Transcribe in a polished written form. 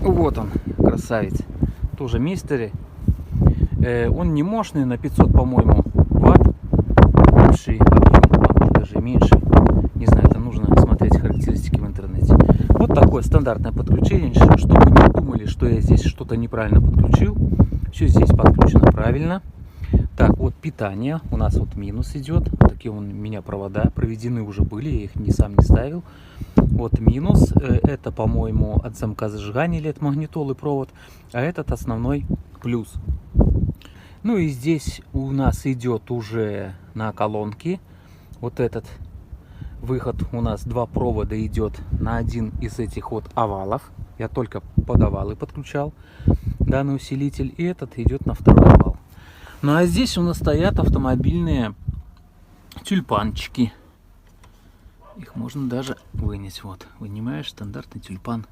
Вот он, красавец. Тоже мистери. Он не мощный, на 500, по-моему, ватт. Общий объем, а может даже меньше. Не знаю, это нужно смотреть характеристики в интернете. Вот такое стандартное подключение. Чтобы не думали, что я здесь что-то неправильно подключил. Все здесь подключено правильно. Так, вот питание. У нас вот минус идет. Такие у меня провода проведены уже были. Я их сам не ставил. Вот минус. Это, по-моему, от замка зажигания или от магнитолы провод. А этот основной плюс. Ну и здесь у нас идет уже на колонке. Вот этот выход у нас два провода идет на один из этих вот овалов. Я только под овалы подключал данный усилитель. И этот идет на второй овал. Ну а здесь у нас стоят автомобильные тюльпанчики. Их можно даже вынять. Вот, вынимаешь стандартный тюльпан.